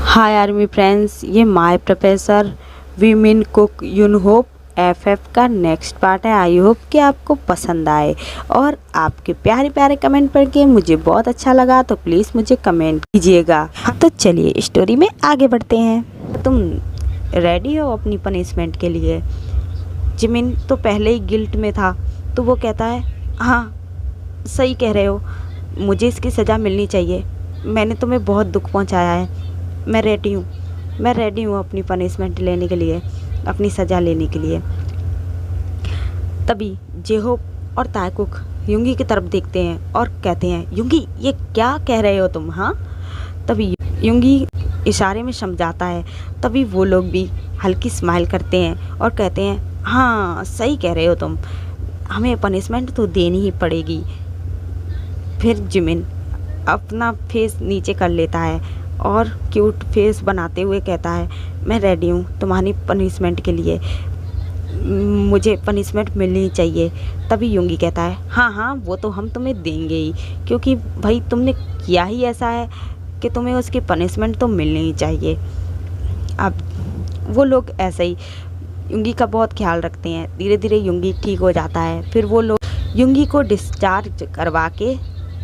हाय army friends, ये my professor women cook यूनहोप एफएफ का नेक्स्ट पार्ट है। आई होप कि आपको पसंद आए और आपके प्यारे प्यारे कमेंट पढ़ के मुझे बहुत अच्छा लगा, तो प्लीज़ मुझे कमेंट कीजिएगा। तो चलिए स्टोरी में आगे बढ़ते हैं। तुम रेडी हो अपनी पनिशमेंट के लिए? जिमिन तो पहले ही गिल्ट में था, तो वो कहता है हाँ सही कह रहे हो, मुझे इसकी सज़ा मिलनी चाहिए। मैंने तुम्हें बहुत दुख पहुंचाया है, मैं रेडी हूँ अपनी पनिशमेंट लेने के लिए, अपनी सज़ा लेने के लिए। तभी जेहोप और तायकुक युंगी की तरफ देखते हैं और कहते हैं, युंगी ये क्या कह रहे हो तुम? हाँ। तभी युंगी इशारे में समझाता है। तभी वो लोग भी हल्की स्माइल करते हैं और कहते हैं हाँ सही कह रहे हो तुम, हमें पनिशमेंट तो देनी ही पड़ेगी। फिर जिमिन अपना फेस नीचे कर लेता है और क्यूट फेस बनाते हुए कहता है, मैं रेडी हूँ तुम्हारी पनिशमेंट के लिए, मुझे पनिशमेंट मिलनी चाहिए। तभी युंगी कहता है हाँ हाँ वो तो हम तुम्हें देंगे ही, क्योंकि भाई तुमने किया ही ऐसा है कि तुम्हें उसकी पनिशमेंट तो मिलनी ही चाहिए। अब वो लोग ऐसे ही युंगी का बहुत ख्याल रखते हैं। धीरे धीरे युंगी ठीक हो जाता है। फिर वो लोग युंगी को डिस्चार्ज करवा के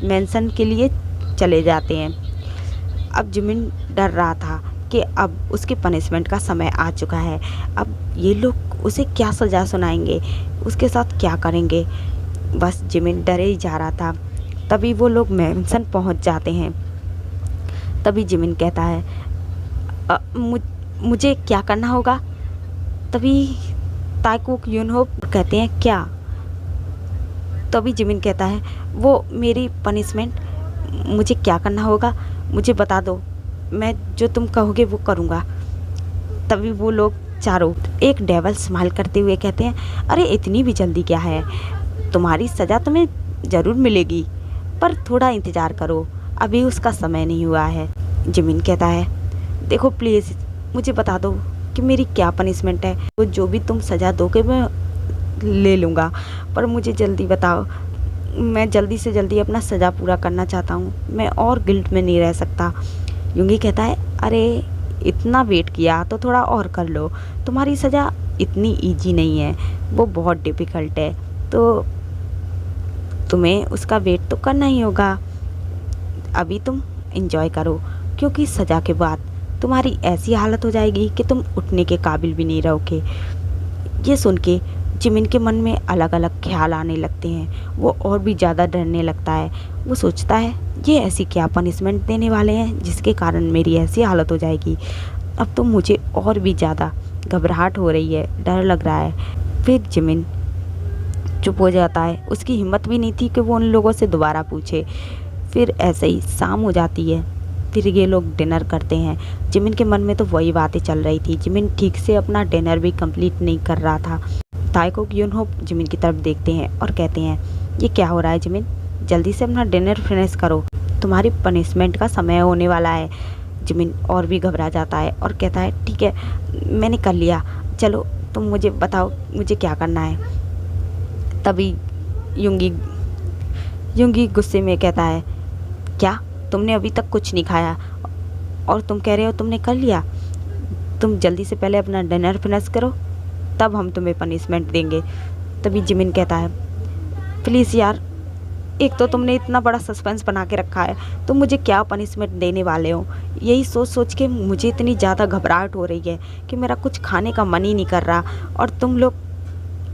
मेंशन के लिए चले जाते हैं। अब जिमिन डर रहा था कि अब उसकी पनिशमेंट का समय आ चुका है, अब ये लोग उसे क्या सज़ा सुनाएंगे, उसके साथ क्या करेंगे। बस जिमिन डरे ही जा रहा था। तभी वो लोग मेंशन पहुंच जाते हैं। तभी जिमिन कहता है मुझे क्या करना होगा? तभी तायकुक यूनहोप कहते हैं क्या? तभी जिमिन कहता है वो मेरी पनिशमेंट, मुझे क्या करना होगा मुझे बता दो, मैं जो तुम कहोगे वो करूँगा। तभी वो लोग चारों एक डेवल स्माइल करते हुए कहते हैं अरे इतनी भी जल्दी क्या है, तुम्हारी सज़ा तुम्हें ज़रूर मिलेगी, पर थोड़ा इंतज़ार करो, अभी उसका समय नहीं हुआ है। जिमिन कहता है देखो प्लीज़ मुझे बता दो कि मेरी क्या पनिशमेंट है, तो जो भी तुम सज़ा दोगे मैं ले लूँगा, पर मुझे जल्दी बताओ, मैं जल्दी से जल्दी अपना सज़ा पूरा करना चाहता हूँ, मैं और गिल्ट में नहीं रह सकता। युंगी कहता है अरे इतना वेट किया तो थोड़ा और कर लो, तुम्हारी सज़ा इतनी इजी नहीं है, वो बहुत डिफ़िकल्ट है, तो तुम्हें उसका वेट तो करना ही होगा। अभी तुम एंजॉय करो, क्योंकि सज़ा के बाद तुम्हारी ऐसी हालत हो जाएगी कि तुम उठने के काबिल भी नहीं रहोगे। ये सुन के जिमिन के मन में अलग अलग ख्याल आने लगते हैं। वो और भी ज़्यादा डरने लगता है। वो सोचता है ये ऐसी क्या पनिशमेंट देने वाले हैं जिसके कारण मेरी ऐसी हालत हो जाएगी। अब तो मुझे और भी ज़्यादा घबराहट हो रही है, डर लग रहा है। फिर जिमिन चुप हो जाता है। उसकी हिम्मत भी नहीं थी कि वो उन लोगों से दोबारा पूछे। फिर ऐसे ही शाम हो जाती है। फिर ये लोग डिनर करते हैं। जिमिन के मन में तो वही बातें चल रही थी। जिमिन ठीक से अपना डिनर भी कंप्लीट नहीं कर रहा था। तायकुक यूनहोप जिमिन की तरफ देखते हैं और कहते हैं ये क्या हो रहा है जिमिन, जल्दी से अपना डिनर फिनिश करो, तुम्हारी पनिशमेंट का समय होने वाला है। जिमिन और भी घबरा जाता है और कहता है ठीक है मैंने कर लिया, चलो तुम मुझे बताओ मुझे क्या करना है। तभी युंगी गुस्से में कहता है क्या तुमने अभी तक कुछ नहीं खाया और तुम कह रहे हो तुमने कर लिया? तुम जल्दी से पहले अपना डिनर फिनिश करो, तब हम तुम्हें पनिशमेंट देंगे। तभी जिमिन कहता है प्लीज़ यार, एक तो तुमने इतना बड़ा सस्पेंस बना के रखा है, तुम मुझे क्या पनिशमेंट देने वाले हो, यही सोच सोच के मुझे इतनी ज़्यादा घबराहट हो रही है कि मेरा कुछ खाने का मन ही नहीं कर रहा, और तुम लोग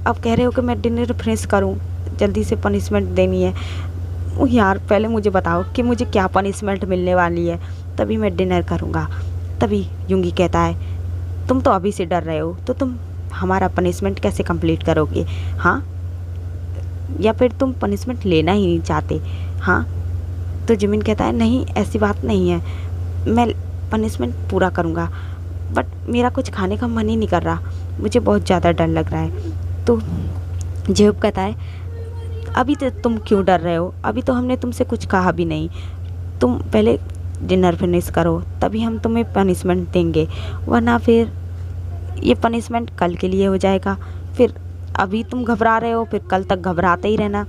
अब कह रहे हो कि मैं डिनर फिनिश करूं, जल्दी से पनिशमेंट देनी है। यार पहले मुझे बताओ कि मुझे क्या पनिशमेंट मिलने वाली है, तभी मैं डिनर करूँगा। तभी युंगी कहता है तुम तो अभी से डर रहे हो, तो तुम हमारा पनिशमेंट कैसे कंप्लीट करोगे? हाँ, या फिर तुम पनिशमेंट लेना ही नहीं चाहते? हाँ। तो जिमिन कहता है नहीं ऐसी बात नहीं है, मैं पनिशमेंट पूरा करूँगा, बट मेरा कुछ खाने का मन ही नहीं कर रहा, मुझे बहुत ज़्यादा डर लग रहा है। तो जेहोप कहता है अभी तो तुम क्यों डर रहे हो, अभी तो हमने तुमसे कुछ कहा भी नहीं, तुम पहले डिनर फिनिश करो तभी हम तुम्हें पनिशमेंट देंगे, वरना फिर ये पनिशमेंट कल के लिए हो जाएगा, फिर अभी तुम घबरा रहे हो फिर कल तक घबराते ही रहना।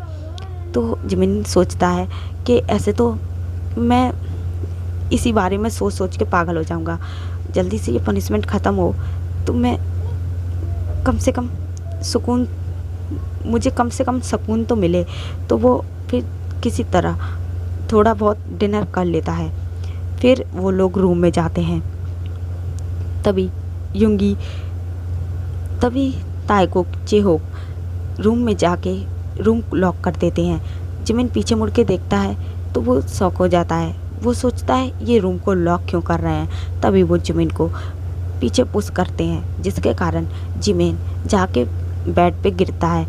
तो जिमिन सोचता है कि ऐसे तो मैं इसी बारे में सोच सोच के पागल हो जाऊंगा। जल्दी से ये पनिशमेंट ख़त्म हो तो मैं कम से कम सुकून मुझे कम से कम सुकून तो मिले। तो वो फिर किसी तरह थोड़ा बहुत डिनर कर लेता है। फिर वो लोग रूम में जाते हैं। तभी युंगी तभी ताइकुक चेहोक रूम में जाके रूम लॉक कर देते हैं। जिमिन पीछे मुड़ के देखता है तो वो शॉक हो जाता है। वो सोचता है ये रूम को लॉक क्यों कर रहे हैं। तभी वो जिमिन को पीछे पुश करते हैं, जिसके कारण जिमिन जाके बेड पे गिरता है।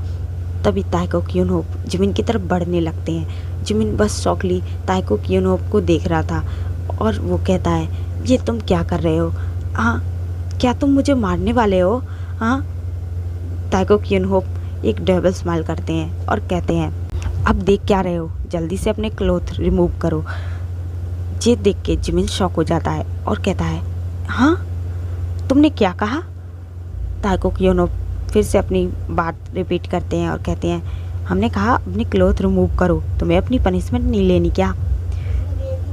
तभी ताइकुक यूनहोक जिमिन की तरफ बढ़ने लगते हैं। जिमिन बस शॉकली ताइकुक यूनहोक को देख रहा था और वो कहता है ये तुम क्या कर रहे हो? हाँ, क्या तुम मुझे मारने वाले हो? हाँ। ताइकुक यूनहोक एक डबल स्माइल करते हैं और कहते हैं अब देख क्या रहे हो, जल्दी से अपने क्लोथ रिमूव करो। ये देख के जिमिन शॉक हो जाता है और कहता है हाँ, तुमने क्या कहा? ताइकुक यूनहोक फिर से अपनी बात रिपीट करते हैं और कहते हैं हमने कहा अपनी क्लोथ रिमूव करो, तुम्हें अपनी पनिशमेंट नहीं लेनी क्या?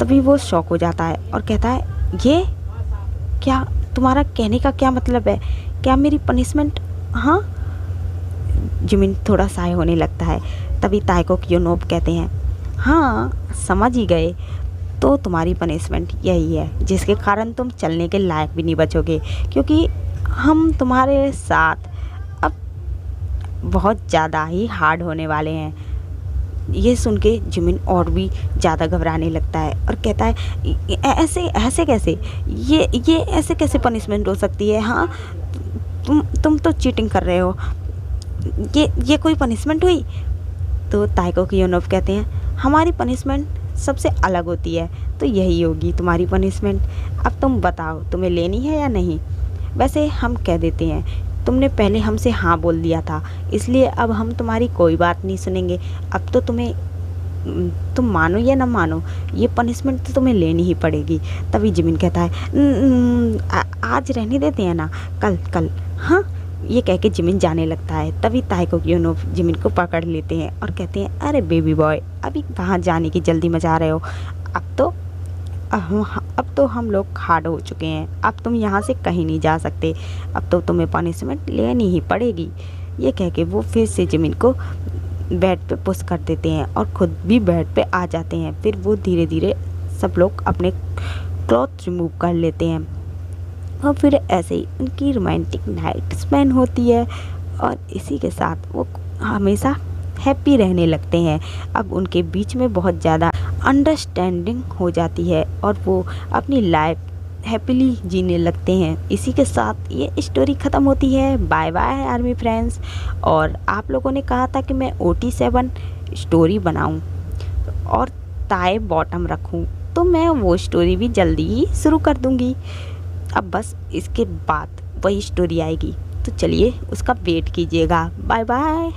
तभी वो शॉक हो जाता है और कहता है ये क्या, तुम्हारा कहने का क्या मतलब है? क्या मेरी पनिशमेंट? हाँ। जिमिन थोड़ा साय होने लगता है। तभी ताइकुक यूनहोक कहते हैं हाँ, समझ ही गए। तो तुम्हारी पनिशमेंट यही है जिसके कारण तुम चलने के लायक भी नहीं बचोगे, क्योंकि हम तुम्हारे साथ अब बहुत ज़्यादा ही हार्ड होने वाले हैं। ये सुन के जिमिन और भी ज़्यादा घबराने लगता है और कहता है ऐसे ऐसे कैसे, ये ऐसे कैसे पनिशमेंट हो सकती है? हाँ, तुम तो चीटिंग कर रहे हो। ये कोई पनिशमेंट हुई? तो ताइकुक यूनहोक कहते हैं हमारी पनिशमेंट सबसे अलग होती है, तो यही होगी तुम्हारी पनिशमेंट। अब तुम बताओ तुम्हें लेनी है या नहीं? वैसे हम कह देते हैं तुमने पहले हमसे हाँ बोल दिया था, इसलिए अब हम तुम्हारी कोई बात नहीं सुनेंगे। अब तो तुम मानो या ना मानो, ये पनिशमेंट तो तुम्हें लेनी ही पड़ेगी। तभी जिमिन कहता है आज रहने देते हैं ना, कल। हाँ, ये कह के जिमिन जाने लगता है। तभी ताइकुक यूनहोक जिमिन को पकड़ लेते हैं और कहते हैं अरे बेबी बॉय, अभी कहाँ जाने की जल्दी मचा रहे हो? अब तो हम लोग हार्ड हो चुके हैं, अब तुम यहाँ से कहीं नहीं जा सकते, अब तो तुम्हें पनिशमेंट लेनी ही पड़ेगी। ये कह के वो फिर से जिमिन को बेड पे पुश कर देते हैं और ख़ुद भी बेड पे आ जाते हैं। फिर वो धीरे धीरे सब लोग अपने क्लॉथ रिमूव कर लेते हैं और फिर ऐसे ही उनकी रोमांटिक नाइट स्पेंड होती है और इसी के साथ वो हमेशा हैप्पी रहने लगते हैं। अब उनके बीच में बहुत ज़्यादा अंडरस्टैंडिंग हो जाती है और वो अपनी लाइफ हैप्पीली जीने लगते हैं। इसी के साथ ये स्टोरी ख़त्म होती है। Bye bye army friends. और आप लोगों ने कहा था कि मैं OT7 स्टोरी बनाऊं और ताए बॉटम रखूं, तो मैं वो स्टोरी भी जल्दी ही शुरू कर दूंगी। अब बस इसके बाद वही स्टोरी आएगी, तो चलिए उसका वेट कीजिएगा। Bye bye.